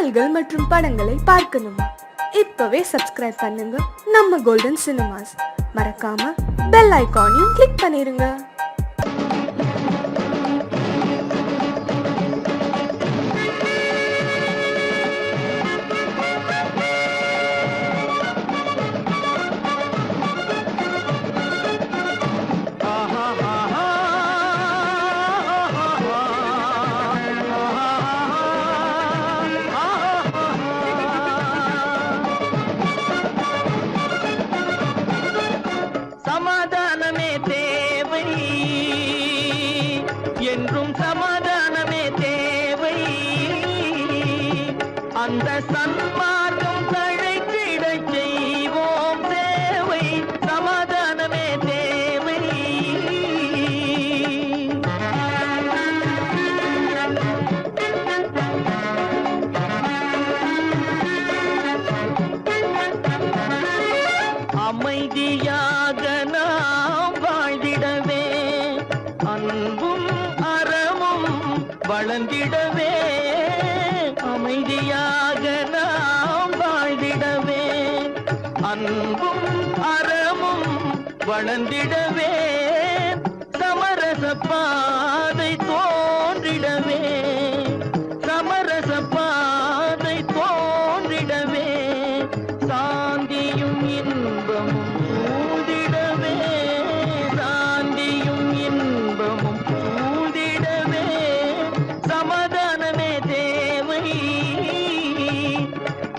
பாடல்கள் மற்றும் படங்களை பார்க்கணுமா? இப்பவே சப்ஸ்கிரைப் பண்ணுங்க நம்ம கோல்டன் சினிமாஸ். மறக்காம பெல் ஐகானையும் கிளிக் பண்ணிருங்க. என்றும் சமாதானமே தேவை. அந்த சன்மார்க்கம் தழைத்திடச் செய்வோம் சேவை. சமாதானமே தேவை. அமைதியாக நாம் வாழ்ந்திடவே, அன்பும் வளர்ந்திடவே, அமைதியாக நாம் வாழ்ந்திடவே, அன்பும் அறமும் வளர்ந்திடவே, சமரச பாதை தோன்றிடவே, சமரச பாதை தோன்றிடவே, சாந்தியும் இன்பமும் சூழ்ந்திடவே, சாந்தியும் இன்பமும்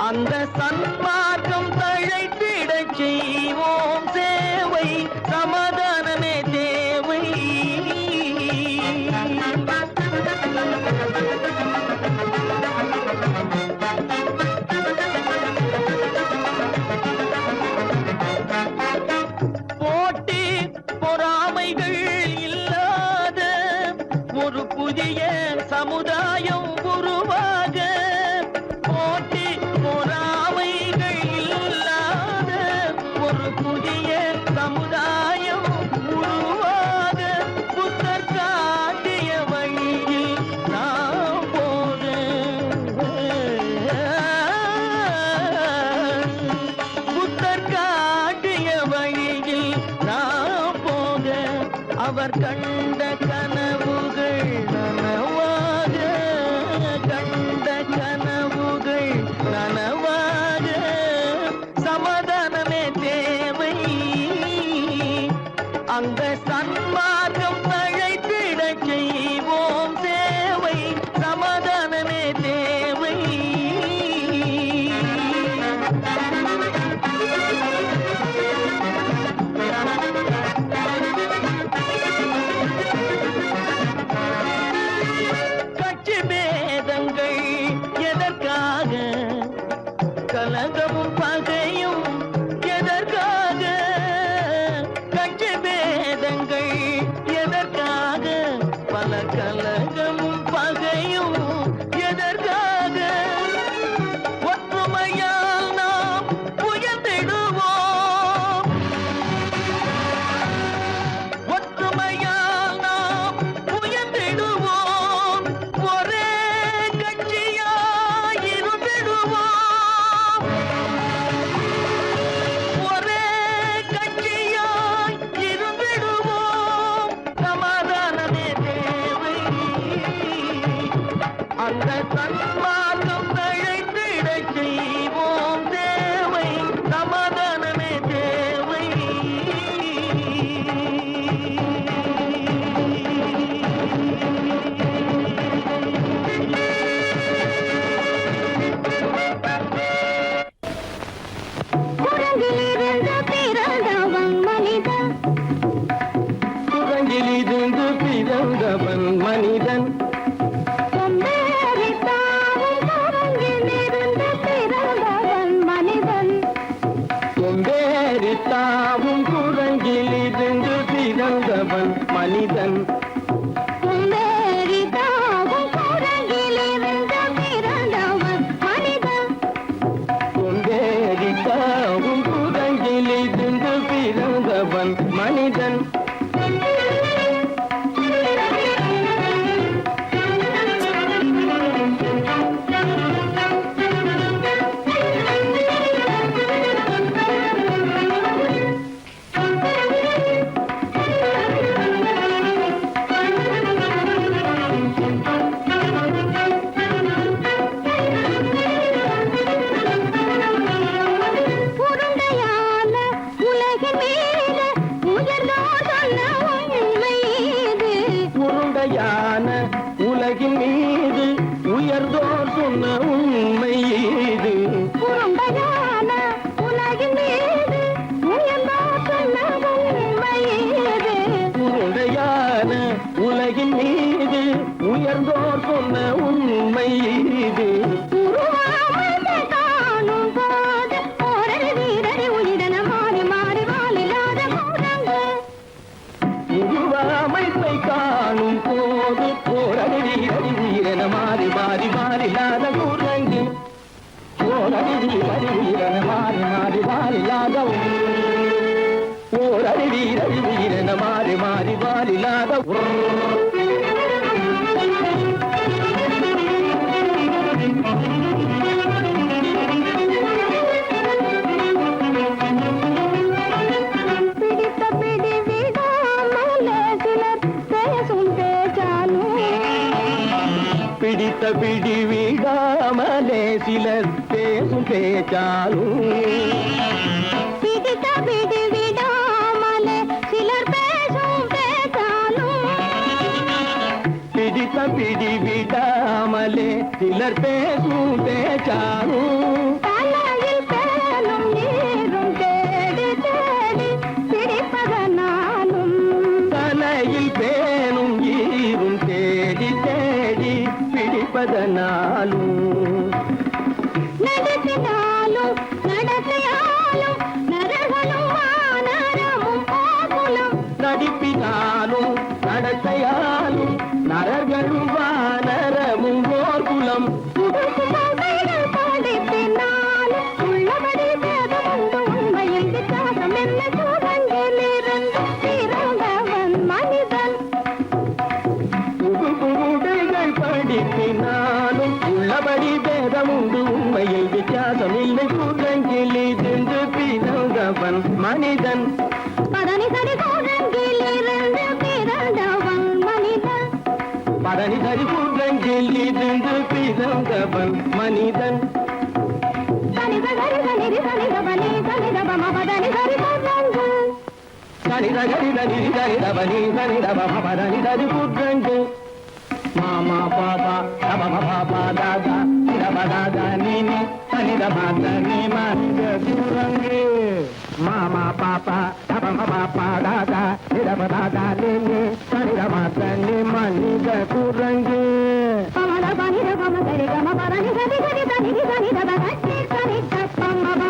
அந்த சன்மார்க்கம் தழைத்திடச் செய்வோம் சேவை. சமாதானமே தேவை. போட்டி பொறாமைகள் இல்லாத ஒரு புதிய சமுதாயம் உருவாக, போட்டி பொறாமைகள் இல்லாத ஒரு புதிய சமுதாயம் உருவாக, புத்தர் காட்டிய வழியில் நாம் போக, புத்தர் காட்டிய வழியில் நாம் போக, அவர் கண்ட கனவுகள் நனவாக, கண்ட கனவுகள் நனவாக, சமாதானமே தேவை. அந்த சன்மார்க்கம் தழைத்திடச் செய்வோம் சேவை. சமாதானமே தேவை. கட்சி பேதங்கள் எதற்காக, கலகமும் பகையும் எதற்காக, கட்சி பேதங்கள் எதற்காக, பல கலகமும் பகையும் எதற்காக, ஒற்றுமையால் நாம் உயர்ந்திடுவோம், ஒற்றுமையால் நாம் உயர்ந்திடுவோம், ஒரே கட்சியாய் இருந்திடுவோம். உண்மை இது. உருண்டையான உலகின் மீது உயர்ந்தோர் சொன்ன உண்மை இது. உருண்டையான உலகின் மீது உயர்ந்தோர் சொன்ன உண்மை இது. உருவாமையை காணும் போது ஓரடி வீரடி உயிரென மாறி மாறி வாலில்லாத கூடங்கு. உருவாமைப்பை காணும் போது போரடி வீரடி உயிரென மாறி மாறி மாறில்லாத குரங்கு. போரடி வீரடி உயிரென மாறி மாறி மாறில்லாத ஓரடி வீரடி உயிரென மாறி மாறி மாறில்லாத பிடித்த பிடி விடாமலே சிலர் பேசும் பேச்சாலும். பிடித்த பிடி விடாமலே சிலர் பேசும் பேச்சாலும். பிடித்த பிடி விடாமலே சிலர் பேசும் பேச்சாலும். பிடித்த பிடி விடாமலே சிலர் பேசும் பேச்சாலும். தலையில் பேனும் நீரும் தேடி தேடி பிடிப்பதனாலும். தலையில் பேணும் ஈரும் தேடி தேடி பிடிப்பதனாலும். நடத்தினாலும் நடத்தையாலும் நரகளும் வானரமும் போகுலும். நடிப்பினாலும் நடத்தையாலும் நரர்களும் வானரமும் ஓர்குலம். புதுசு கதைகள் படிப்பினாலும் உள்ளபடி பேதம் உண்டு உண்மையில் வித்தியாசம் என்ன சூழங்கிலிருந்து பிறந்தவன் மனிதன். புதுடைகள் படிப்பினாலும் உள்ளபடி பேதம் உண்டு உண்மையில் வித்தியாசம் இல்லை. கூட்டங்கிலிருந்து பிறந்தவன் மனிதன். பதனி சரி சூழங்கிலிருந்து பிறந்தவன் மனிதன். பரணி சரி கூட்டங்கிலிருந்து பிறந்தவன் மனிதன். சனித கரித நிதி சனித பனி சனித பம பதனி சரி சூழங்கு. சனித கரித நிதி சரித பனி சரித பம பரணி சரி கூட்டங்கு. மாமா பாபா தபம பாபா தாதா சிரப தாதா நீனி சனித மாத நீ மனித குரங்கு. மாமா பாப்பா தபம பாப்பா தாதா சிரப தாதா நீனி சனித மாத நீ மனித குரங்கு. பமத பனித பம சரி கம பரணி சரி சரி சனி சனித பகட்டி சனி தப்பமப.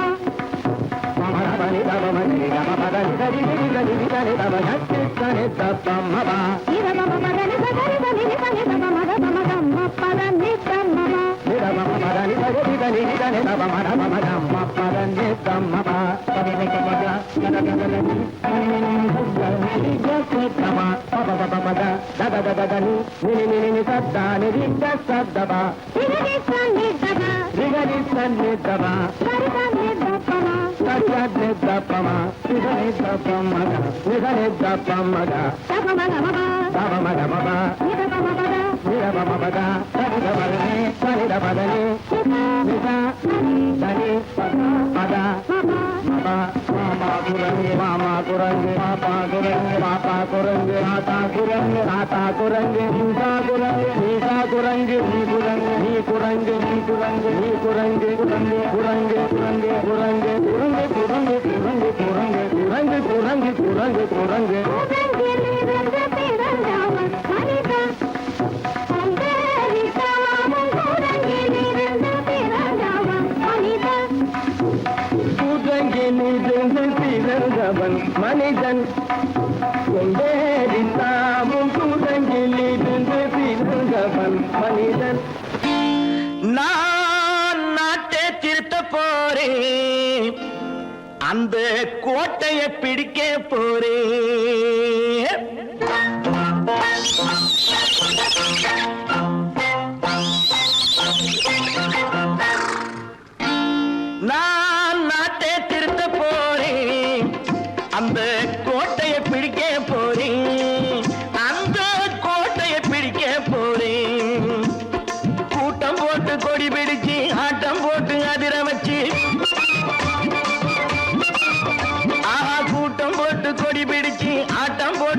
மமர பனி தபம சரி கம பரணி சரி சரி சனி சனி தப சக்தி சனி தப்பமப. இத பம பரணி சரி சனி சனி தப மத பம தம்ம பரணி தம்மப. நிரமம பரணி சரி சனி சனி தப மர மம தம்ம பரணி தம்மப. பரணி தபம நரகலனி நினி சத்தனி ஜசதம பப பப பத தத தத தனி நினி நினி சத்தனி ரித சத்தப. இதி சனி தப ரிகரி சனி தப சரி சனி தப்பம. சத்யத்னி தப்பம நிதனி தப்பமக நிதனி தப்பமக தபம கமப தபம தமப இத பம பத நிரமம பத சனித பரணி சனித பதனி நித தனி பத மப மாமா குரங்கு மாமா குரங்கு பாப்பா குரங்கு பாப்பா குரங்கு ஆத்தா குரங்கு ஆத்தா குரங்கு நீசா குரங்கு நீசா குரங்கு நீ குரங்கு நீ குரங்கு நீ குரங்கு நீ குரங்கு குரங்கு குரங்கு குரங்கு குரங்கு குரங்கு குரங்கு குரங்கு குரங்கு குரங்கு குரங்கு குரங்கு. கூட்டங்கிலிருந்து பிறந்தவன் மனிதன். கொண்டேறித்தாமும் கூட்டங்கிலிருந்து பிறந்தவன் மனிதன். கூட்டங்கிலிருந்து பிறந்தவன் மனிதன். கொண்டேறித்தாமும் கூட்டங்கிலிருந்து பிறந்தவன் மனிதன். நான் நாட்டை திருத்த போறேன், அந்த கோட்டையை பிடிக்க போறேன். நான் நாட்டை திருத்த போறேன், அந்த கோட்டையை பிடிக்க போறேன், அந்த கோட்டையை பிடிக்க போறேன். கூட்டம் போட்டு கொடி பிடிச்சு ஆட்டம் போட்டு அதிர வச்சு, ஆஹா கூட்டம் போட்டு கொடி பிடிச்சு ஆட்டம் போட்டு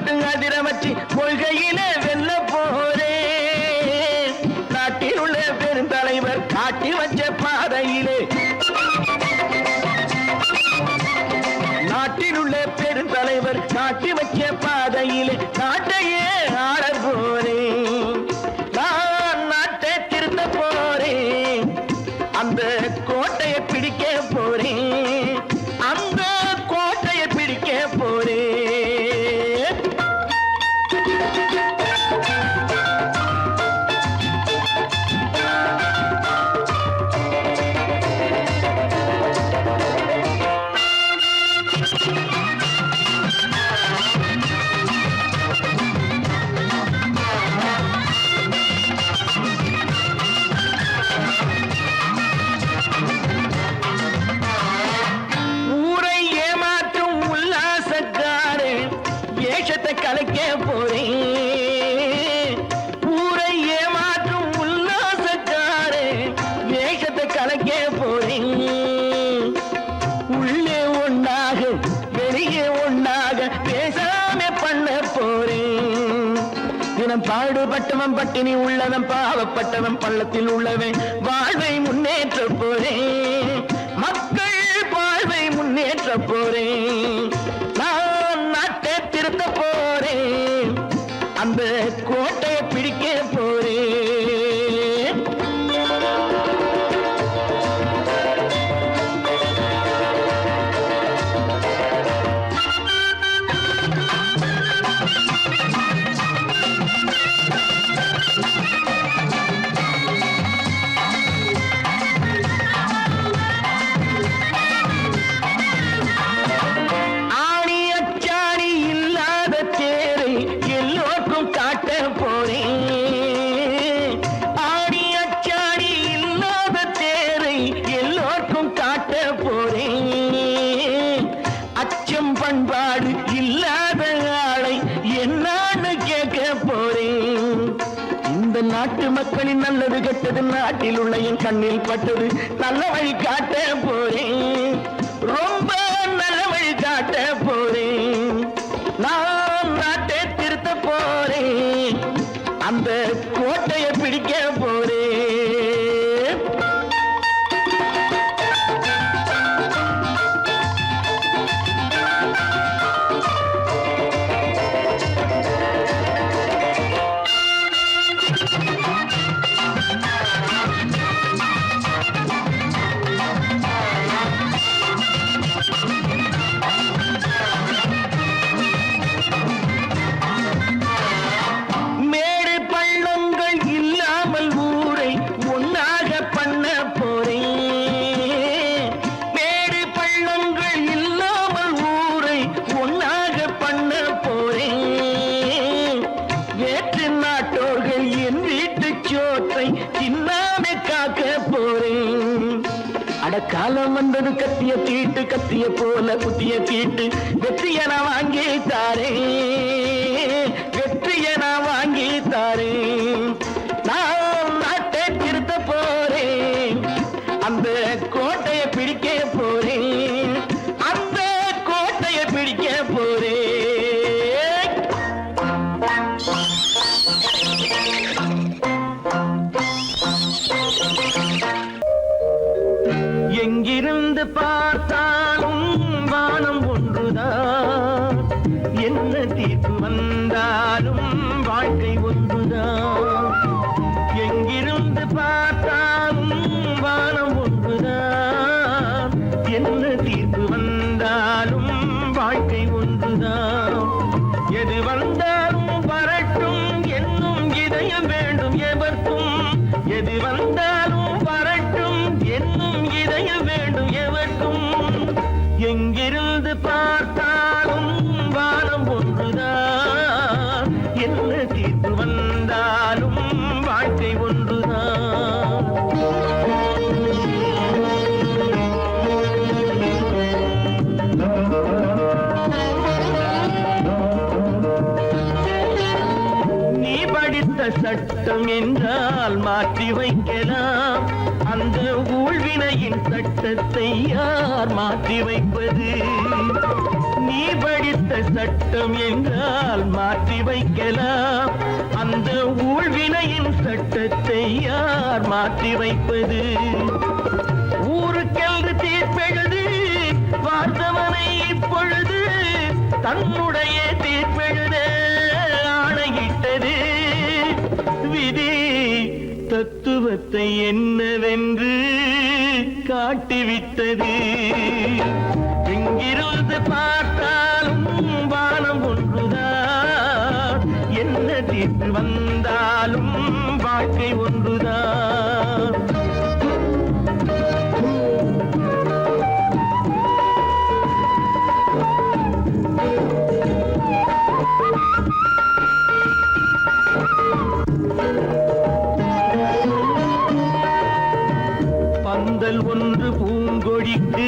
காட்டி வச்ச பாதையிலே நாட்டில் உள்ள பெருந்தலைவர் காட்டி வச்ச பாதையிலே நாட்டையே ஆள போறேன். நான் நாட்டை திருத்த போறேன். அந்த கோட்டையை பிடிக்க போறேன். அந்த கோட்டையை பிடிக்க போறேன். ஊரை ஏமாற்றும் உல்லாசக்காரே வேஷத்தை கலைக்க போறேன். ஊரை ஏமாற்றும் உல்லாசக்காரே வேஷத்தை கலைக்க போறேன். உள்ளே ஒண்ணாக வெளியே ஒண்ணாக பேசாம பண்ண போறேன். தினம் பாடுபட்டவன் பட்டினி உள்ளவன் பாவப்பட்டவன் பள்ளத்தில் உள்ளவன் வாழ்வை முன்னேற்ற போறேன். மக்கள் வாழ்வை முன்னேற்ற போறேன். நான் நாட்டை திருத்த போறேன். அந்த கோட்டையை பிடிக்க போறேன். ஆணி அச்சாணி இல்லாத தேரை எல்லோருக்கும் காட்ட போறேன். ஆணி அச்சாணி இல்லாத தேரை எல்லோருக்கும் காட்ட போறேன். அச்சம் பண்பாடு இல்லாத ஆளை என்னான்னு கேட்க போறேன். இந்த நாட்டு மக்களின் நல்லது கெட்டது நாட்டில் உள்ள என் கண்ணில் பட்டது நல்ல வழி காட்ட போறேன். ரொம்ப நல்ல வழி காட்ட போறேன். நான் நாட்டை திருத்த போறேன். அந்த கோட்டையை பிடிக்க போறேன். மேடு பள்ளங்கள் இல்லாமல் ஊரை ஒன்னாக பண்ண போறேன். மேடு பள்ளங்கள் இல்லாமல் ஊரை ஒன்னாக பண்ண போறேன். வேற்று நாட்டோர்கள் என் வீட்டு சோற்றை தின்னாமே காக்க போறேன். அடக்காலம் வந்தது கத்திய தீட்டு கத்திய போல குத்திய தீட்டு வெற்றியை நான் வாங்கி தாரேன். வெற்றியை நான் வாங்கி தாரேன். நான் நாட்டை திருத்த போறேன். அந்த கோட்டையை பிடிக்க போறேன். அந்த கோட்டையை பிடிக்க போறேன். எங்கிருந்து பார்த்தாலும் வானம் ஒன்றுதான். என்ன தீர்ப்பு வந்தாலும் வாழ்க்கை ஒன்றுதான். எங்கிருந்து பார்த்தாலும் வானம் ஒன்றுதான். என்ன தீர்ப்பு வந்தாலும் வாழ்க்கை ஒன்றுதான். எது வந்தாலும் வரட்டும் என்னும் இதயம் வேண்டும் எவர்க்கும். எது வந்தாலும் வரட்டும் என்னும் இதயம் வேண்டும் எவர்க்கும். எங்கிருந்து பார்த்தாலும் வானம் ஒன்றுதான். என்ன தீர்ப்பு வந்தாலும் வாழ்க்கை ஒன்றுதான். நீ படித்த சட்டம் என்றால் மாற்றி வைக்கலாம். அந்த ஊழ்வினை வினையின் சட்டத்தை யார் மாற்றி வைப்பது? நீ படித்த சட்டம் என்றால் மாற்றி வைக்கலாம். அந்த ஊழ்வினையின் சட்டத்தை யார் மாற்றி வைப்பது? ஊருக்கென்று தீர்ப்பெழுது பார்த்தவனை இப்பொழுது தன்னுடைய தீர்ப்பெழுத ஆணையிட்டது விதி. தத்துவத்தை என்னவென்று காட்டிவிட்டது. எங்கிருந்து பார்த்தாலும் வானம் ஒன்றுதான், என்ன தீர்ப்பு வந்தாலும் வாழ்க்கை ஒன்றுதான். பந்தல் ஒன்று பூங்கொடிக்கு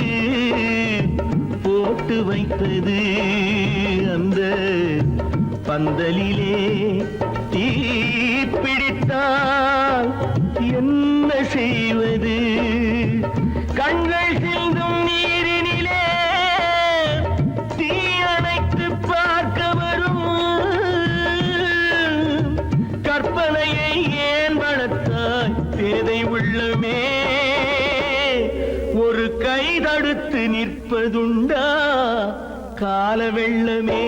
போட்டு வைத்தது. அந்த பந்தலிலே தீ பிடித்தால் என்ன செய்வது? கண்கள் சிந்தும் நீரினிலே தீ அணைத்து பார்க்க வரும். கற்பனையை ஏன் வளர்த்தாய் பேதை உள்ளமே? ஒரு கை தடுத்து நிற்பதுண்டா கால வெள்ளமே?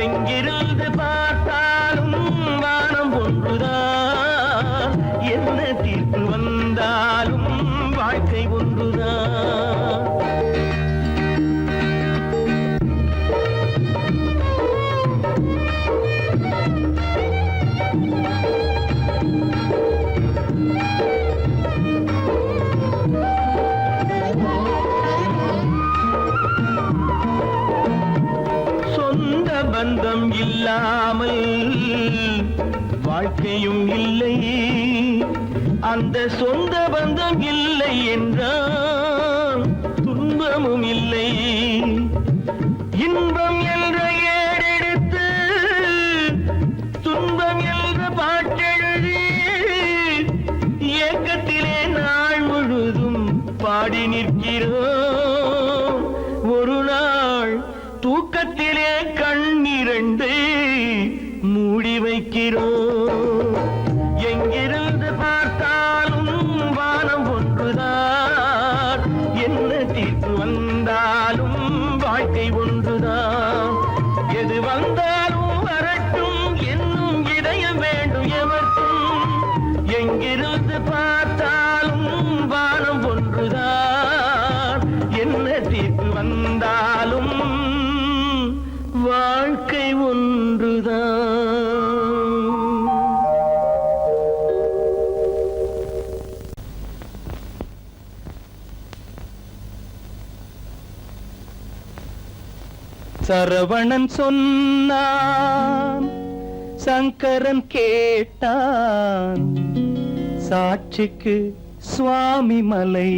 எங்கிருந்து பார்த்தாலும் வானம் ஒன்றுதான், என்ன தீர்ப்பு வந்தாலும் வாழ்க்கை ஒன்றுதான். பந்தம் இல்லாமல் வாழ்க்கையும் இல்லை. அந்த சொந்த பந்தம் இல்லை என்றால் துன்பமும் இல்லை. இன்பம் என்ற ஏறெடுத்து துன்பம் என்ற பாட்டெழுதி ஏக்கத்திலே நாள் முழுதும் பாடி நிற்கிறோம். ஒரு நாள் தூக்கத்திலே கண்ணிரண்டு மூடி வைக்கிறோம். எங்கிருந்து பார்த்தாலும் வானம் ஒன்றுதான், என்ன தீர்ப்பு வந்தாலும் வாழ்க்கை ஒன்றுதான். எது வந்தாலும் வரட்டும் என்னும் இதயம் வேண்டும் எவர்க்கும். எங்கிருந்து பார்த்தாலும் வானம் ஒன்றுதான், என்ன தீர்ப்பு வந்தாலும் வாழ்க்கை ஒன்றுதான். சரவணன் சொன்னான், சங்கரன் கேட்டான், சாட்சிக்கு சுவாமி மலை.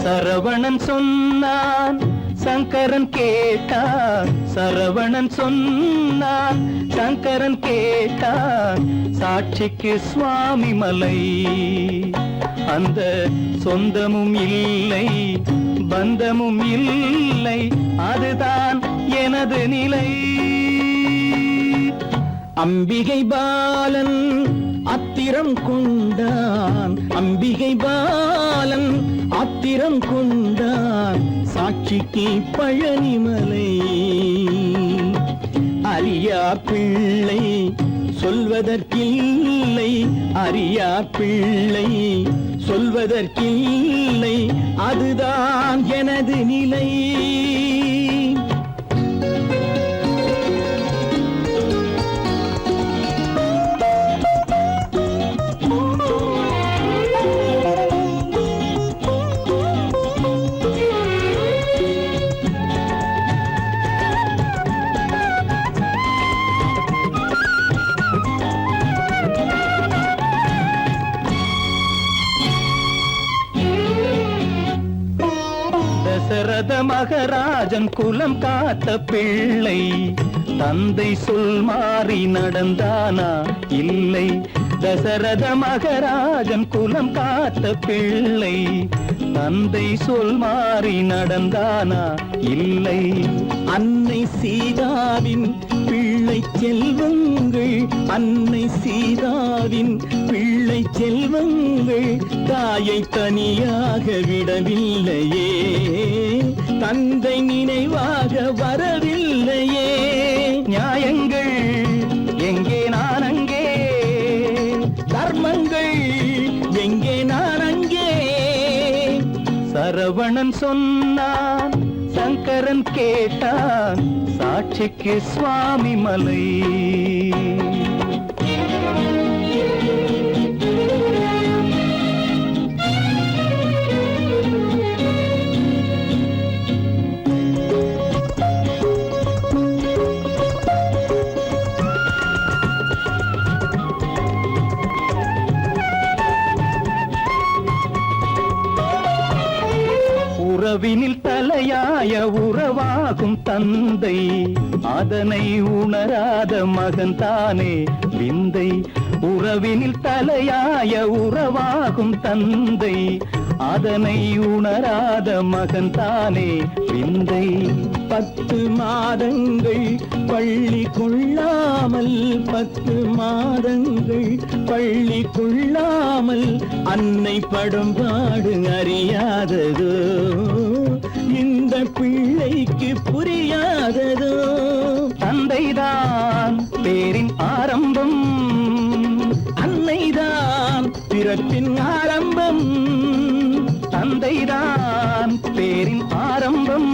சரவணன் சொன்னான், சங்கரன் கேட்டான். சரவணன் சொன்னான், சங்கரன் கேட்டான், சாட்சிக்கு சுவாமி மலை. அந்த சொந்தமும் இல்லை பந்தமும் இல்லை, அதுதான் எனது நிலை. அம்பிகை பாலன் அத்திரம் கொண்டான், அம்பிகை பாலன் ஆத்திரம் கொண்டான், சாட்சிக்கு பழனிமலை. அறியா பிள்ளை சொல்வதற்கில்லை, அறியா பிள்ளை சொல்வதற்கில்லை, அதுதான் எனது நிலை. தசரத மகராஜன் குலம் காத்த பிள்ளை தந்தை சொல் மாறி நடந்தானா இல்லை. தசரத மகராஜன் குலம் காத்த பிள்ளை தந்தை சொல் மாறி நடந்தானா இல்லை. அன்னை சீதாவின் பிள்ளை செல்வங்கள், அன்னை சீதாவின் பிள்ளை செல்வங்கள் தாயை தனியாக விடவில்லையே, தந்தை நினைவாக வரவில்லையே. நியாயங்கள் எங்கே நான் அங்கே, தர்மங்கள் எங்கே நான் அங்கே. சரவணன் சொன்னான், சங்கரன் கேட்டான், சாட்சிக்கு சுவாமி மலை. உறவினில் தலையாய உறவாகும் தந்தை, அதனை உணராத மகன் தானே விந்தை. உறவினில் தலையாய உறவாகும் தந்தை, அதனை உணராத மகன் தானே விந்தை. 10 மாதங்கள் பள்ளி கொள்ளாமல், 10 மாதங்கள் பள்ளி கொள்ளாமல் அன்னை படும்பாடு அறியாததோ, இந்த பிள்ளைக்கு புரியாததோ. தந்தைதான் பேரின் ஆரம்பம், அன்னைதான் பிறப்பின் ஆரம்பம். தந்தைதான் பேரின் ஆரம்பம்,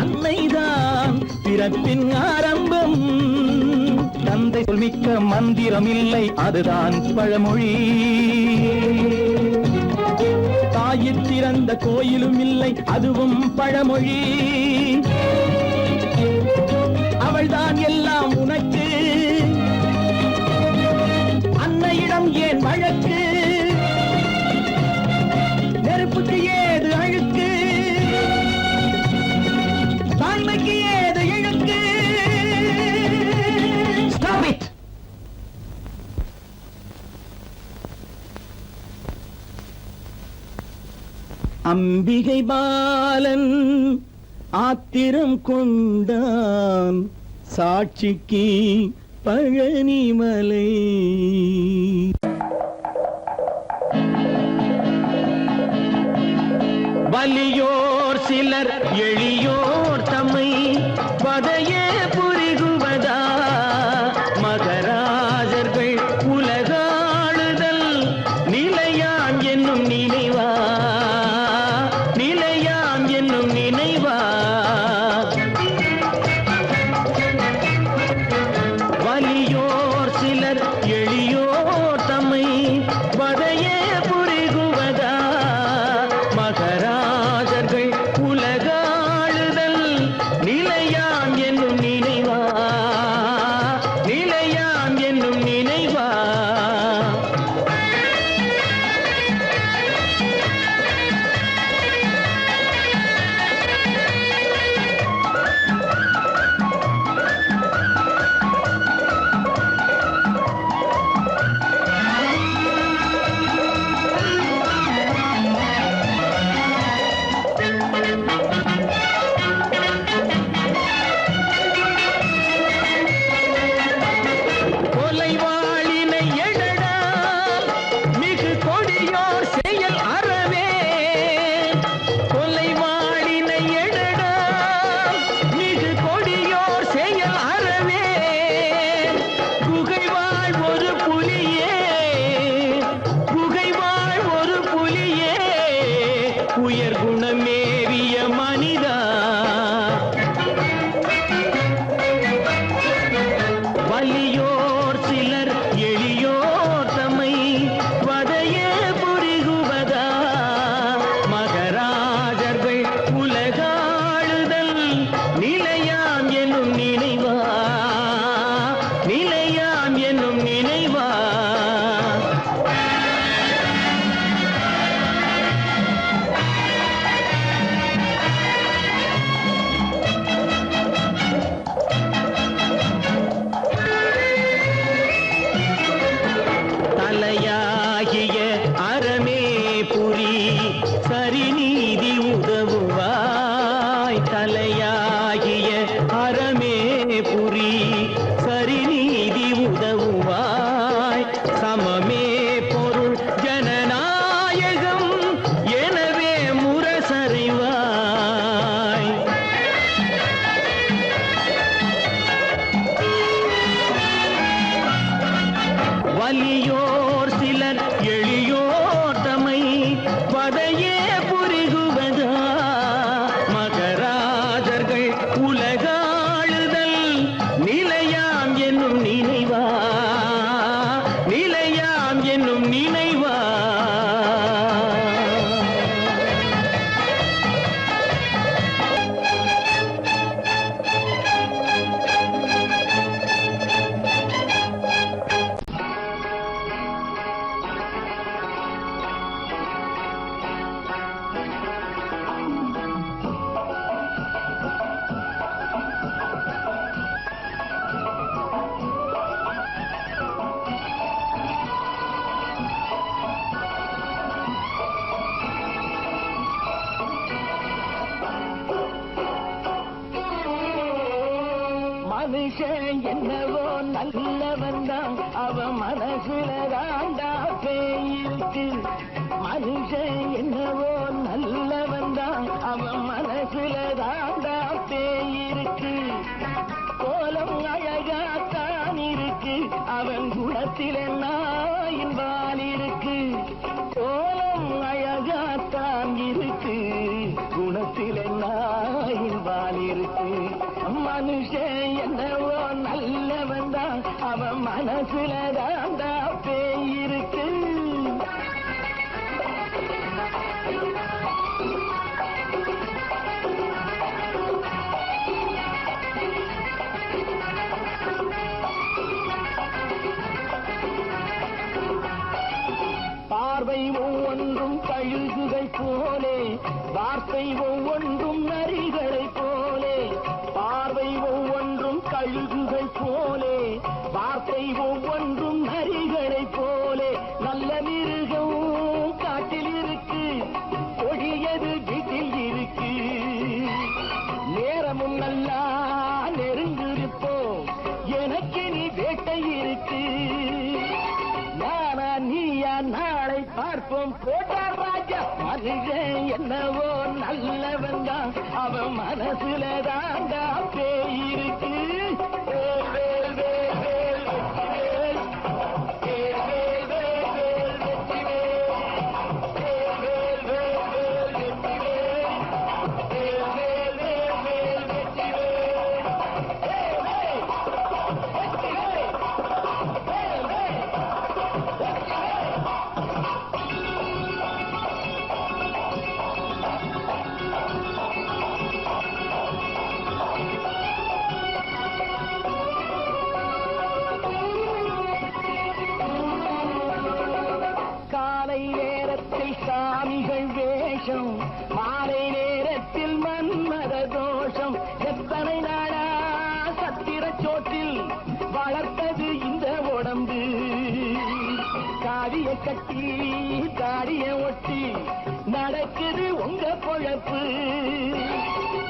அன்னைதான் பிறப்பின் ஆரம்பம். தந்தை சொல்மிக்க மந்திரம் இல்லை, அதுதான் பழமொழி. தாயிற் திறந்த கோயிலும் இல்லை, அதுவும் பழமொழி. அவள்தான் எல்லாம் உனக்கு, அன்னையிடம் ஏன் வழக்கு? நெருப்புக்கு ஏது அழுக்கு, தாய்மைக்கு ஏது இழுக்கு? Stop it! அம்பிகை பாலன் ஆத்திரம் கொண்டான், சாட்சிக்கு பழனிமலை. வலியோர் சிலர் எளியோர் தம்மை வதையே புரிகுவதா, மகராஜர்கள் உலகாளுதல் நிலையாம் என்னும் நினைவா, நிலையாம் என்னும் நினைவா. வலியோர் சிலர் எளியோர் தம்மை வதையே புரிகுவதா, மகராஜர்கள் உலகாளுதல் நிலையாம் என்னும் நினைவா, நிலையாம் என்னும் நினைவா. கொலைவாளினை எழடா, மிகு கொடியோர் செயல் அறவே. கொலைவாளினை எழடா, மிகு கொடியோர் செயல் அறவே. குகைவாழ் ஒரு புலியே, குகைவாழ் ஒரு புலியே, உயர் குணமேறிய மனிதா. வலியோர் சிலர் எளியோர் தம்மை வதையே புரிகுவதா, மகராஜர்கள் உலகாளுதல் நிலையாம் என்னும் நினைவா, நிலையாம் என்னும் நினைவா. மனுஷன் என்னவோ நல்லவன் தான் அவன் மனசுல தாண்டா பேயிருக்கு மனுஷன் என்னவோ நல்லவன் தான் அவன் மனசுல தாண்டா பேயிருக்கு கோலம் அழகாத்தான் இருக்கு அவன் குணத்தில நாயின் வால் இருக்கு கோலம் அழகாத்தான் இருக்கு குணத்தில நாயின் வால் இருக்கு மனுஷன் என்னவோ நல்லவன் தான் அவன் மனசுல தாண்டா பேயிருக்கு பார்வை ஒவ்வொன்றும் கழுகுகள் போலே வார்த்தை ஒவ்வொன்றும் நரிகளை போலே பார்வை ஒவ்வொன்றும் கழுகுகள் போலே வார்த்தை ஒவ்வொன்றும் நரிகளை போலே நல்ல மிருகம் காட்டில் இருக்கு கொடியது வீட்டில் இருக்கு நேரமும் நல்லா நெருங்கிருப்போம் எனக்கு நீ வேட்டை இருக்கு நானா நீயா நாளை பார்ப்போம் போட்டார் ராஜா மனுஷன் என்னவோ நல்லவன் தான் அவன் மனசுல தாண்டா பேயிருக்கு சாமிகள் வேஷம் மாலை நேரத்தில் மன்மத தோஷம் எத்தனை நாளா சத்திர சோட்டில் வளர்த்தது இந்த உடம்பு காடிய கட்டி காடிய ஒட்டி நடக்குது உங்க பொழப்பு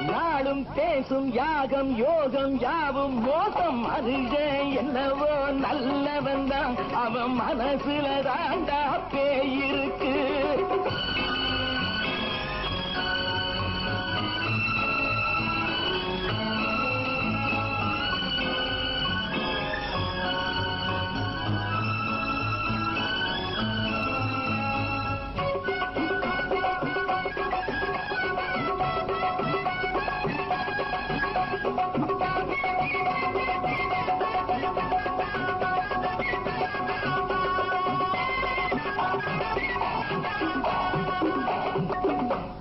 நாளும் பேசும் யாகம் யோகம் யாவும் மோசம் மனுஷன் என்னவோ நல்லவன் தான் அவன் மனசுல தாண்டா பேயிருக்கு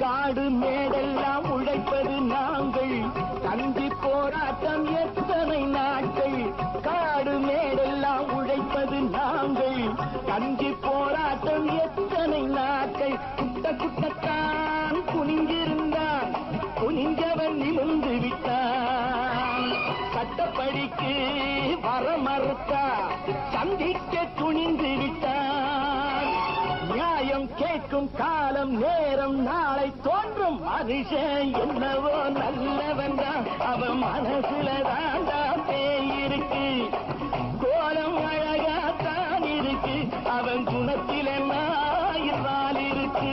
காடு மேடெல்லாம் உழைப்பது நாங்கள் தந்தி போராட்டம் எத்தனை நாட்கள் காடு மேடெல்லாம் உழைப்பது நாங்கள் தந்தி போராட்டம் எத்தனை நாட்கள் குட்ட குட்டத்தான் குனிஞ்சிருந்தான் குனிஞ்சவன் நிமிர்ந்து விட்டான் சட்டப்படிக்கு வர மறுத்தா சந்திக்க துணிந்து விட்டான் நியாயம் கேட்கும் காலம் நேரம் நாளை தோன்றும் மனுஷன் என்னவோ நல்லவன் தான் அவன் மனசுல தாண்டா பேயிருக்கு கோலம் அழகாத்தான் இருக்கு அவன் குணத்தில நாயினால் இருக்கு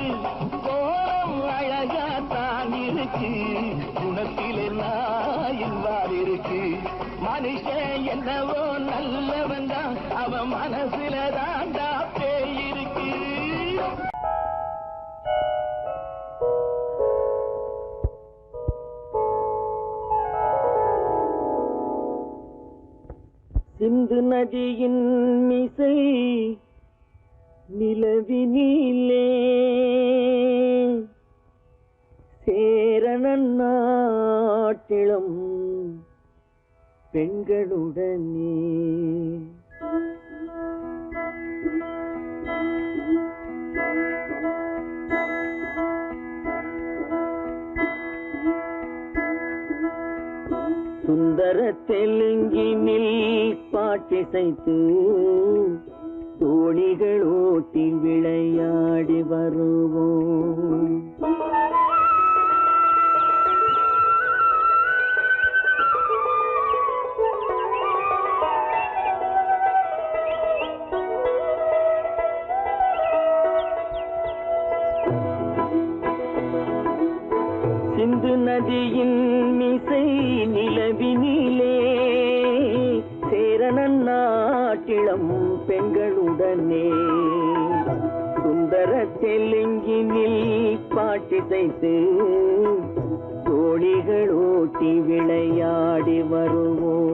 கோலம் அழகாத்தான் இருக்கு குணத்தில நாயினால் இருக்கு மனுஷன் என்னவோ நல்லவன் தான் அவன் மனசுல தாண்டா பேயிருக்கு சிந்து நதியின் மிசை நிலவினிலே சேரணன் நாட்டிளம் பெண்களுடனே சுந்தர தெலுங்கினில் பாட்டிசைத்து தோணிகள் ஓட்டி விளையாடி வருவோம். சிந்து நதியின் மிசை நிலவினிலே சேரணன் நாட்டிளம் பெண்களுடனே சுந்தர தெலுங்கினில் பாட்டிசைத்து தோழிகள் ஓட்டி விளையாடி வருவோம்.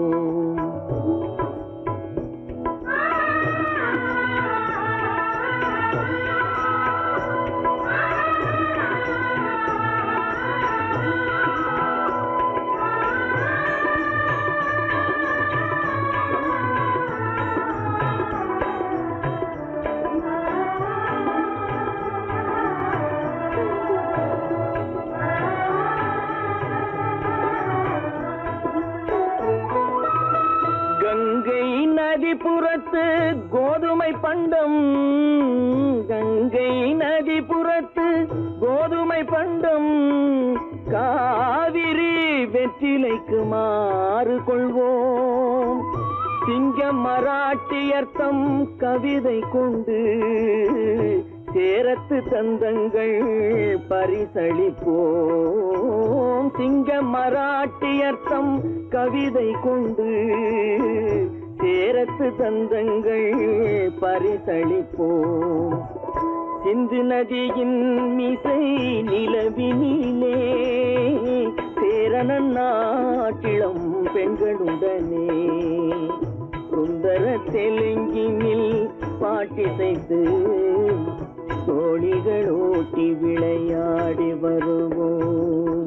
கங்கை நதிபுறத்து கோதுமை பண்டம், கங்கை நதிபுறத்து கோதுமை பண்டம், காவிரி வெற்றிலைக்கு மாறு கொள்வோம். சிங்க மராட்டியர்த்தம் கவிதை கொண்டு சேரத்து தந்தங்கள் பரிசளிப்போம். சிங்க மராட்டியர்த்தம் கவிதை கொண்டு சேரத்து தந்தங்கள் பரிசளிப்போம். சிந்து நதியின் மிசை நிலவினிலே சேரணன் நாட்டிளம் பெண்களுடனே சுந்தர தெலுங்கினில் பாட்டிசைத்து தோழிகள் ஓட்டி விளையாடி வருவோம்.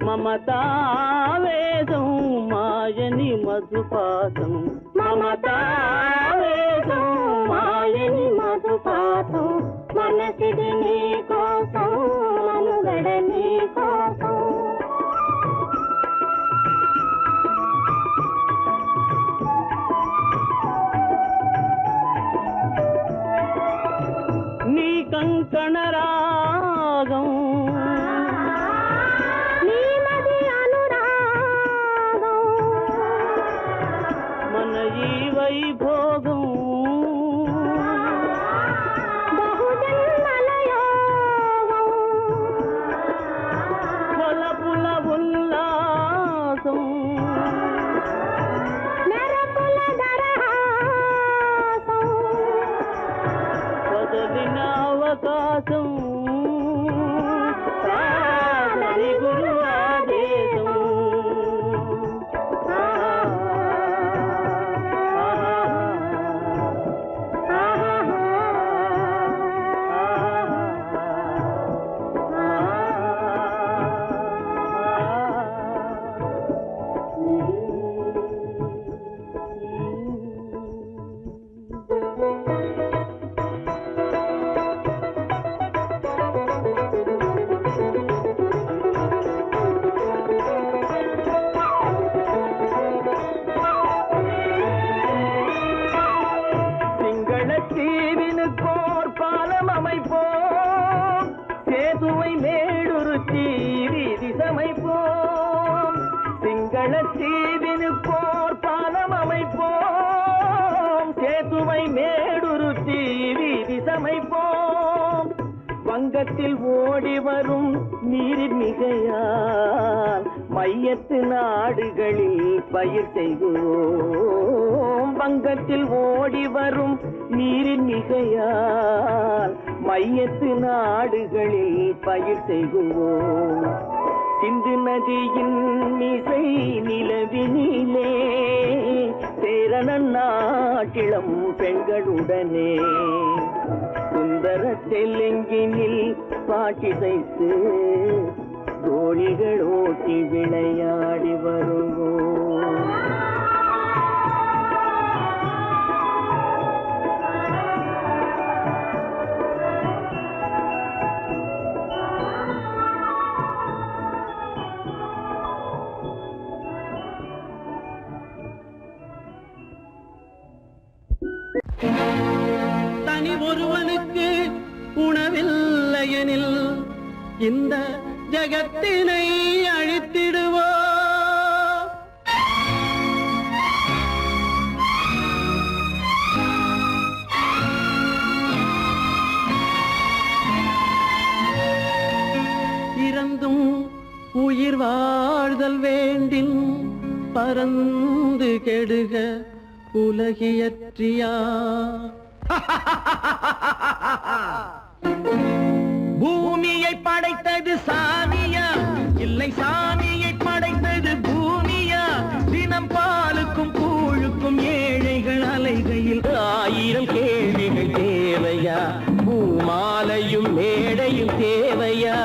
మమతావేదం మాయని మధుపాతం, మమతావేదం మాయని మధుపాతం, మనసిది నీ కోసం మనుగడ నీ కోసం. నీ కంకణ రాగం వైభోగం బహుజన్మలయోగం కొలపుల ఉల్లాసం మెరపుల దరహాసం పదవిన అవకాశం సాధని గురు ఆదేశం. தீவினுக்கோர் பாலம் அமைப்போம், சேதுவை மேடுருத்தி வீதி சமைப்போம். சிங்கள தீவினுக்கோர் பாலம் அமைப்போம், சேதுவை மேடுருத்தி வீதி சமைப்போம். வங்கத்தில் ஓடி வரும் நீரின் மிகையால் மையத்து நாடுகளில் பயிர் செய்வோம். வங்கத்தில் ஓடி வரும் நீரின் மிகையால் மையத்து நாடுகளில் பயிர் செய்வோம். சிந்து நதியின் மிசை நிலவினிலே சேரணன் நாட்டிளம் பெண்களுடனே சுந்தர தெலுங்கினில் பாட்டிசைத்து தோழிகள் ஓட்டி விளையாடி வருவோம். தனி ஒருவனுக்கு உணவில்லையெனில் இந்த ஜகத்தினை அழித்திடுவோ. இறந்தும் உயிர் வாழ்தல் வேண்டின் பறந்து கெடுக உலகியற்றியா. பூமியை படைத்தது சாமியா, இல்லை சாமியை படைத்தது பூமியா. தினம் பாலுக்கும் கூழுக்கும் ஏழைகள் அலைகையில் 1000 கேள்விகள் தேவையா. பூமாலையும் மேடையும் தேவையா.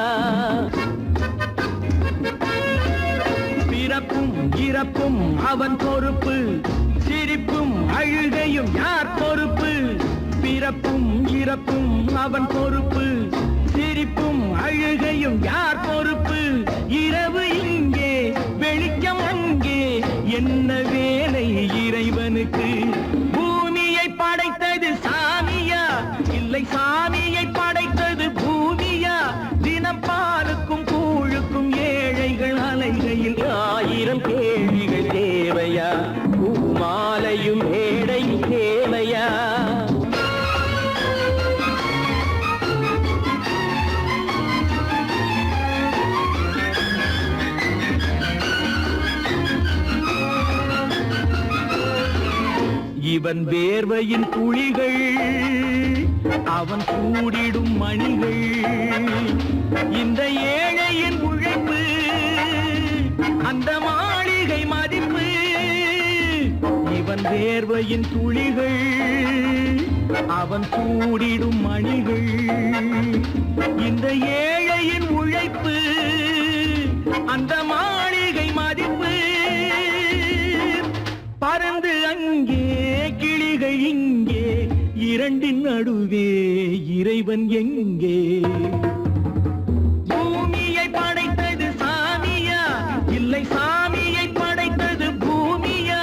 பிறப்பும் இறப்பும் அவன் பொறுப்பு, சிரிப்பும் அழுகையும் யார் பொறுப்பு. பிறப்பும் இறப்பும் அவன் பொறுப்பு, சிரிப்பும் அழுகையும் யார் பொறுப்பு. இரவு இங்கே வெளிச்சம் அங்கே, என்ன வேலை இறைவனுக்கு. பூமியை படைத்தது சாமியா, இல்லை சாமியை படைத்தது பூமியா. தினம் பாலுக்கும் கூழுக்கும் ஏழைகள் அலைகையில் 1000 கேள்விகள் தேவையா. பூமாலையும் மேடையும் தேவையா. இவன் வேர்வையின் துளிகள், அவன் கூடிடும் மணிகள். இந்த ஏழையின் உழைப்பு, அந்த மாளிகை மதிப்பு. இவன் வேர்வையின் துளிகள், அவன் கூடிடும் மணிகள். இந்த ஏழையின் உழைப்பு, அந்த மாளிகை மதிப்பு. பறந்து அங்கே கிளிகள் இங்கே, இரண்டின் நடுவே இறைவன் எங்கே. பூமியை படைத்தது சாமியா, இல்லை சாமியை படைத்தது பூமியா.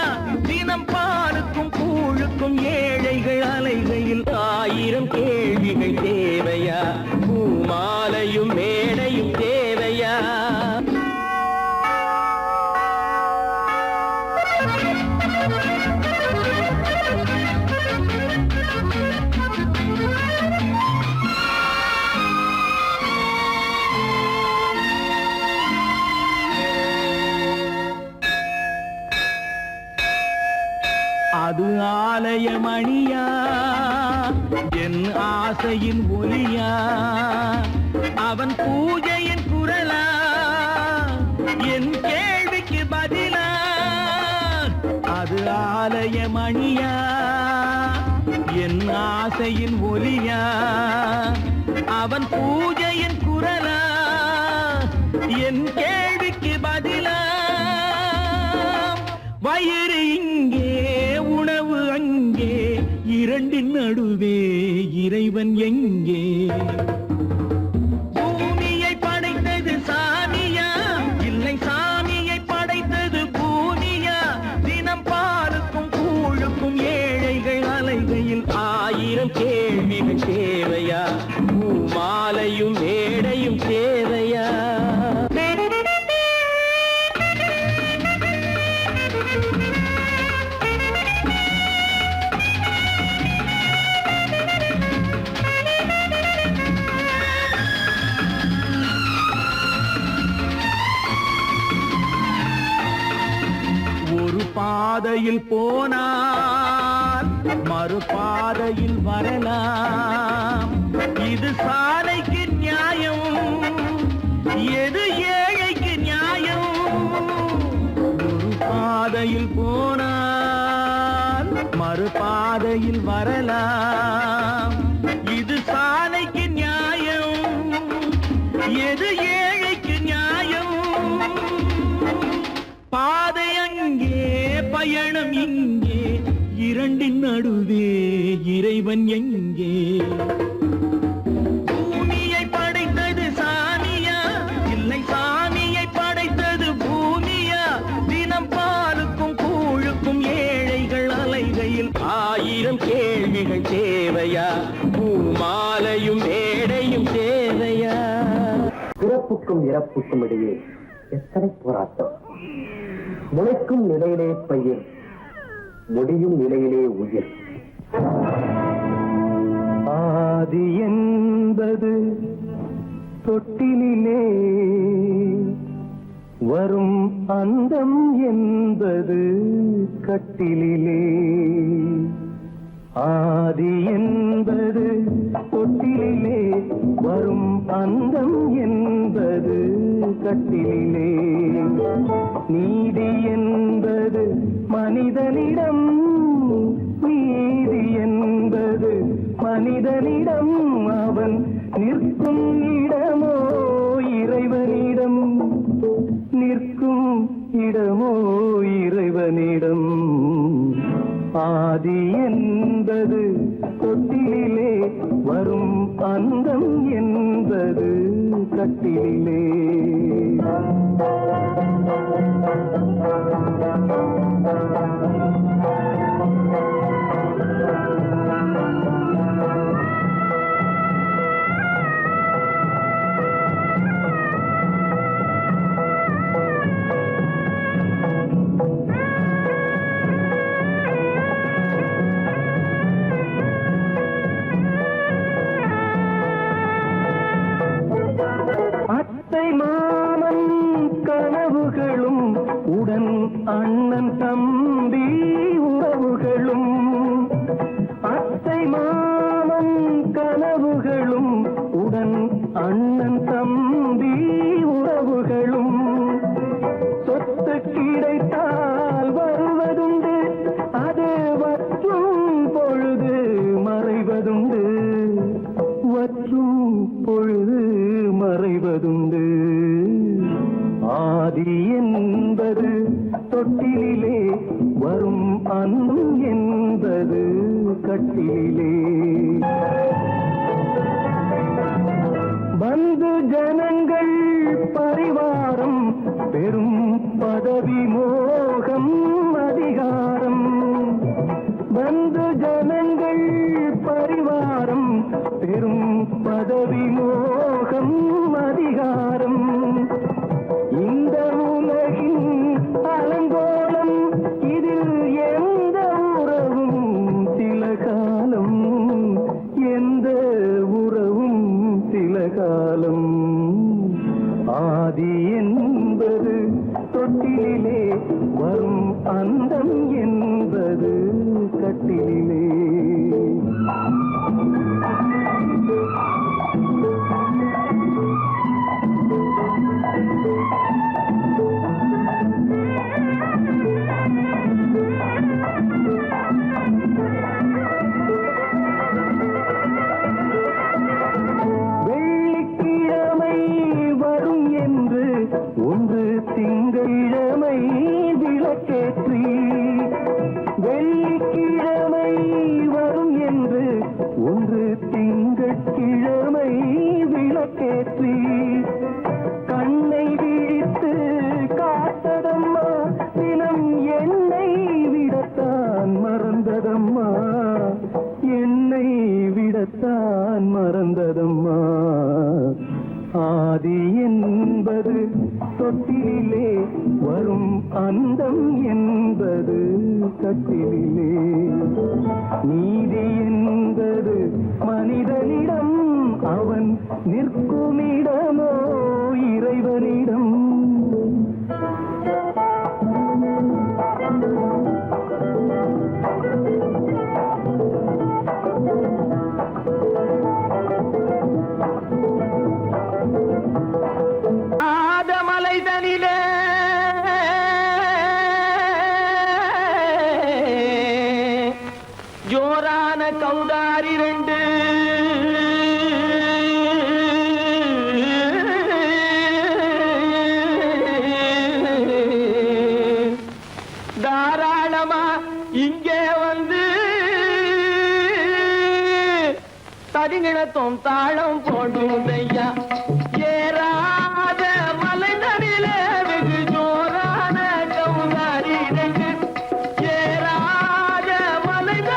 தினம் பாலுக்கும் கூழுக்கும் ஏழைகள் அலைகையில் 1000 கேள்விகள் தேவையா. பூமாலையும் மேடையும் தேவையா. அது ஆலயமணியா, என் ஆசையின் ஒலியா. அவன் பூஜையின் குரலா, என் கேள்விக்கு பதிலா. அது ஆலயமணியா, என் ஆசையின் ஒலியா. அவன் பூஜையின் குரலா, என் கேள்விக்கு பதிலா. வயிறு இங்கே உணவு அங்கே, இரண்டின் நடுவே இறைவன் எங்கே. பூமியை படைத்தது சாமியா, இல்லை சாமியை படைத்தது பூமியா. தினம் பாலுக்கும் கூழுக்கும் ஏழைகள் அலைகையில் 1000 கேள்விகள் தேவையா. பூமாலையும் மேடையும் தேவையா. பாதையில் போனால் மறுபாதையில் வரலாம். இது சாலைக்கு நியாயம், எது ஏழைக்கு நியாயம். ஒரு பாதையில் போனால் மறுபாதையில் வரலாம். இது சாலைக்கு நியாயம், எது ஏழைக்கு நியாயம். பாதை அங்கே பயணம் இங்கே, இரண்டின் நடுவே இறைவன் எங்கே. பூமியை படைத்தது சாமியா, இல்லை சாமியை படைத்தது பூமியா. தினம் பாலுக்கும் கூழுக்கும் ஏழைகள் அலைகையில் ஆயிரம் கேள்விகள் தேவையா, பூமாலையும் மேடையும் தேவையா? பிறப்புக்கும் இறப்புக்கும் இடையே எத்தனை போராட்டம்! முளைக்கும் நிலையிலே பயிர், முடியும் நிலையிலே உயிர். ஆதி என்பது தொட்டிலே, வரும் அந்தம் என்பது கட்டிலே. ஆதி என்பது தொட்டிலே, வரும் அந்தம் என்பது கட்டிலே. நீதி என்பது மனிதனிடம், நீதி என்பது மனிதனிடம், அவன் நிற்கும் இடமோ இறைவனிடம், நிற்கும் இடமோ இறைவனிடம். ஆதி என்பது தொட்டிலே, வரும் அந்தம் என்பது கட்டிலே. மாமன் கனவுகளும் உடன் அண்ணன் தம்பி உறவுகளும், அத்தை மாமன் கனவுகளும் உடன் அண்ணன் தம்பி உறவுகளும். சொத்து கிடைத்தால் வருவதுண்டு, அது வற்றும் பொழுது மறைவதுண்டு, வற்றும் பொழுது மறைவதுண்டு. ஆதி என்பது தொட்டிலே, வரும் அன்பும் என்பது கட்டிலே. பந்து ஜனங்கள் பரிவாரம், பெரும் பதவி மோகம் அதிகாரம். பந்து ஜனங்கள் பரிவாரம், பெரும் பதவி மோகம் அதிகாரம். இந்த உலகின் அலங்கோலம், இதில் எந்த உறவும் சில காலம், எந்த உறவும் சில காலம். ஆதி என்பது தொட்டிலே, வரும் அந்தம் என்பது கட்டிலே. வெள்ளிக்கிழமை வரும் என்று ஒன்று திங்களிழமை விளக்கேற்றி, வெள்ளிக்கிழமை வரும் என்று ஒன்று திங்கட்கிழமை விளக்கேற்றி, கண்ணை விழித்து காத்ததம்மா தினம் என்னை விடத்தான் மறந்ததம்மா, என்னை விடத்தான் மறந்ததம்மா. ஆதி என்பது தொட்டிலே, வரும் அந்தம் என்பது கட்டிலே. நீதி என்பது மனிதனிடம், அவன் நிற்குமிடமோ இறைவனிடம். ஆதமலைதனிலே ஜோரான கௌதாரி ரெண்டு, தாராளமா இங்கே வந்து தரிநிலத்தும் தாளம் போடுதையா. ஏறாத மலைதனிலே வெகு ஜோரான கௌதாரி ரெண்டு, ஏறாத மலைதனிலே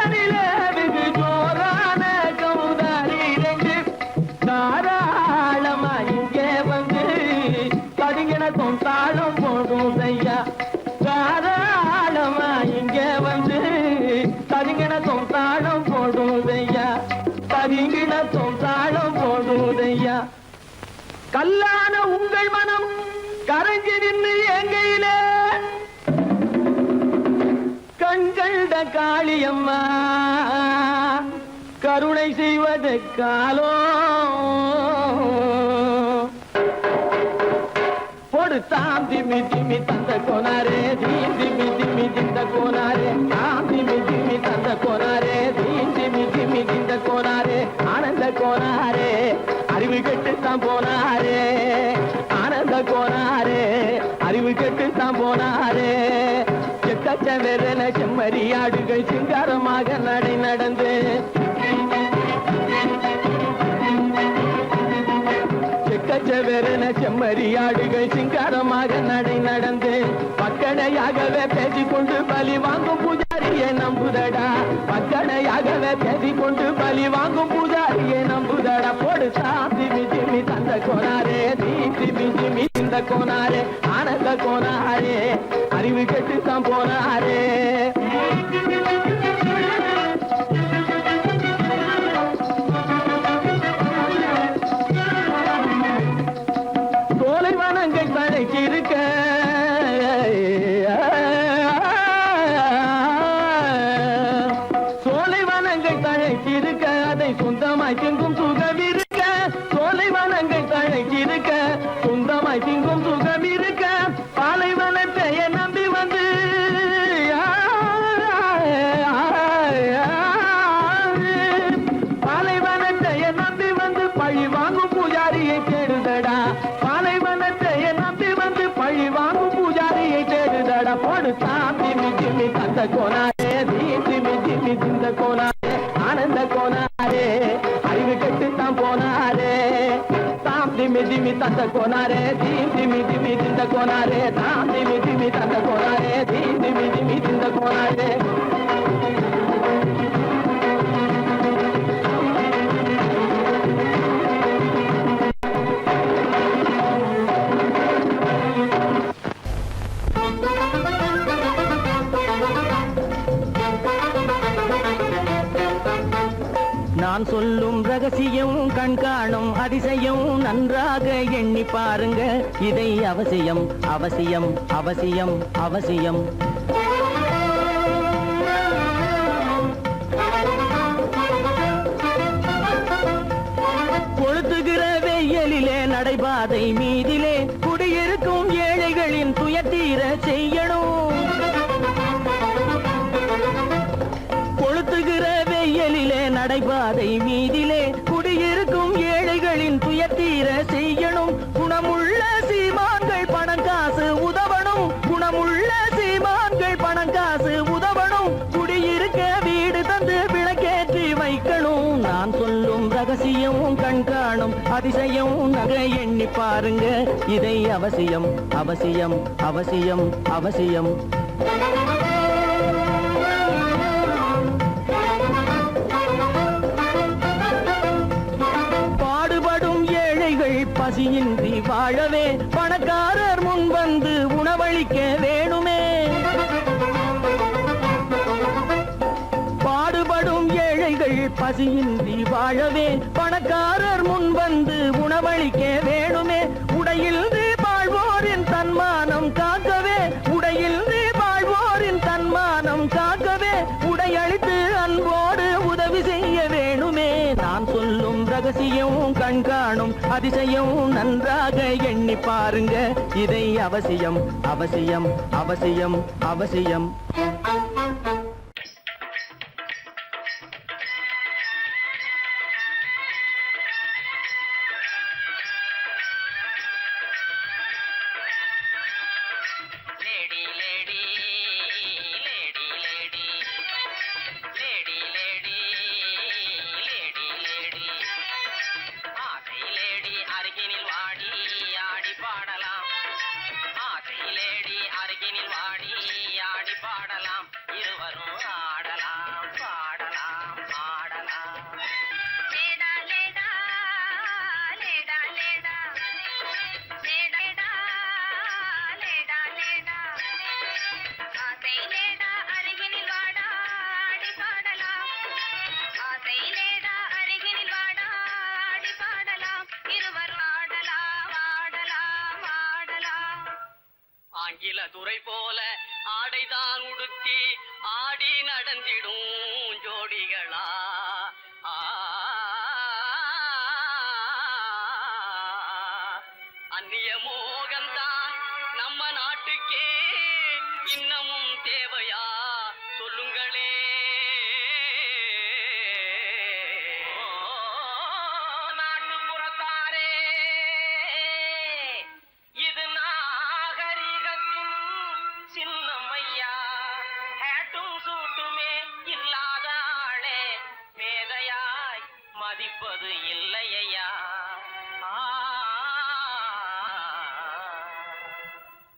இன்னும் எங்கையில கண்கண்ட காளியம்மா கருணை செய்வது காலோ தாம் திமி திமி தந்த கோனாரே தீம் திமி திமி திந்த கோனாரே தாம் திமி திமி தந்த கோனாரே தீம் திமி திமி திந்த கோனாரே ஆனந்த கோனாரே அறிவு கெட்டுத்தான் போனாரே ஆனந்த கோனாரே அறிவு கெட்டுத்தான் போனாரே செக்கச்சவென செம்மறியாடுகள் சிங்காரமாக நடை நடந்து செக்கச்சவென செம்மறியாடுகள் சிங்காரமாக நடை நடந்து பக்கடையாகவே பேசிக்கொண்டு பலி வாங்கும் பூஜாரியை நம்புதடா பக்கடையாகவே பேசிக்கொண்டு பலி வாங்கும் பூஜாரியை நம்புதடா போடு திமி திமி தந்த கோனாரே திமி திமி இந்த கோனாரே ஆனந்த கோனாரே அறிவு கெட்டுத்தான் போனாரே இருக்க சோலைவனங்கள் தழைச்சிருக்க அதை சொந்தமாய் திங்கும் சுகம் இருக்க சோலைவனங்கள் தழைச்சிருக்க சொந்தமாய் திங்கும் சுகம் இருக்க பாலைவனத்தை நம்பி வந்து பாலைவனத்தை நம்பி வந்து பழி வாங்கும் பூஜாரியை தேடுதடா பழி வாங்கும் பூஜாரியை தேடுதட போடு திமி திமி தந்த கோனாரே திமி திமி திந்த கோனாரே ஆனந்த கோனாரே அறிவு கெட்டுத்தான் போனாரே தாம் திமி திமி தந்த கோனாரே திமி திமி திந்த கோனாரே தாம் திமி திமி தந்த கோனாரே திமி திமி திந்த கோனாரே நான் சொல்லும் ரகசியம் கண்காணும் அதிசயம் நன்றாக எண்ணி பாருங்க இதை அவசியம் அவசியம் அவசியம் அவசியம் கொளுத்துகிற வெயிலிலே நடைபாதை மீதிலே குடியிருக்கும் ஏழைகளின் துயத்தீர செய்யணும் கொளுத்துகிற வெயிலிலே நடைபாதை மீதிலே குடியிருக்கும் ஏழைகளின் துயத்தீர செய்யணும் குணமுள்ள சீமான்கள் பணம் காசு உதவணும் குணமுள்ள சீமான்கள் பணம் காசு உதவணும் குடியிருக்க வீடு தந்து விளக்கேற்றி வைக்கணும் நான் சொல்லும் ரகசியம் கண்காணும் அதிசயம் நகை எண்ணி பாருங்க இதை அவசியம் அவசியம் அவசியம் அவசியம் பசியின்றி வாழவே பணக்காரர் முன் வந்து உணவளிக்க வேணுமே பாடுபடும் ஏழைகள் பசியின்றி வாழவே பணக்காரர் முன் வந்து உணவளிக்க வேணுமே உடையில் வாழ்வோரின் தன்மானம் காக்கவே உடையில் வாழ்வோரின் தன்மானம் காக்கவே உடையளித்து அன்போடு உதவி செய்ய வேணுமே நான் சொல்லும் ரகசியம் கண்காணும் அதிசயம் நன்றாக எண்ணி பாருங்க இதை அவசியம் அவசியம் அவசியம் அவசியம் கலந்திடும் ஜோடிகளா அந்நிய மோகம்தான் நம்ம நாட்டுக்கே இன்னமும் தேவையா சொல்லுங்களே நாட்டுப்புறத்தாரே இது நாகரிகத்தின் சின்னம்மையா ஹேட்டும் சூட்டுமே இல்லாத ஆளே மேதையாய் மதிப்பது இல்லையா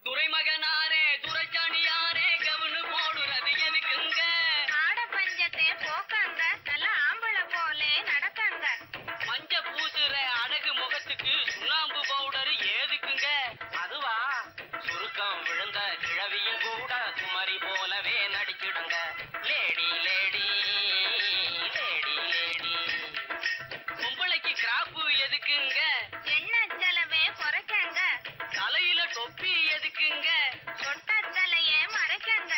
துரைமகனாரே துரைச்சாணியாரே கவனு போடுறது எதுக்குங்க ஆட பஞ்சத்தை போக்காங்க நல்ல ஆம்பளை போலே நடக்காங்க மஞ்ச பூசுற அழகு முகத்துக்கு சுண்ணாம்பு பவுடர் ஏதுக்குங்க அதுவா சுருக்கம் விழுந்த கிழவியும் கூட குமரி போலவே நடிச்சிடுங்க லேடி லேடி லேடி லேடி பொம்பளைக்கு கிராப்பு எதுக்குங்க எண்ணெய் செலவே குறைக்கங்க தலையில தொப்பி எதுக்குங்க சொட்ட தலையே மறைக்கங்க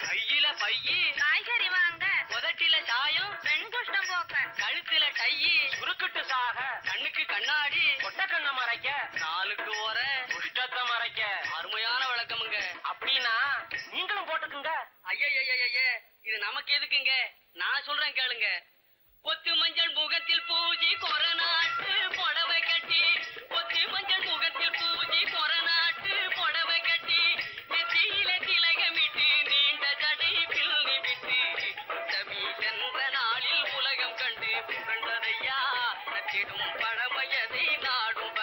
கையில பையி காய்கறி வாங்க உதட்டில சாயம் பெண் குஷ்டம் போக்க கழுத்துல கையி சுருக்கிட்டு சாக கண்ணுக்கு கண்ணாடி கொட்ட கண்ணை மறைக்க நாளுக்கு ஓர குஷ்டத்தை மறைக்க அருமையான விளக்கமுங்க அப்படின்னா நீங்களும் போட்டுக்குங்க ஐய இது நமக்கு எதுக்குங்க நான் சொல்றேன் கேளுங்க கொத்து மஞ்சள் முகத்தில் பூஜை கொரநாட்டு புடவை கட்டி கொத்து மஞ்சள் முகத்தில் பூஜை கொரநாட்டு புடவை கட்டி நெத்தியில திலகமிட்டு நீண்ட ஜடை பில்லி விட்டு உத்தமி சென்ற நாளில் உலகம் கண்டு புகழ்ந்ததையா நச்சிடும் பழமையதை நாடும்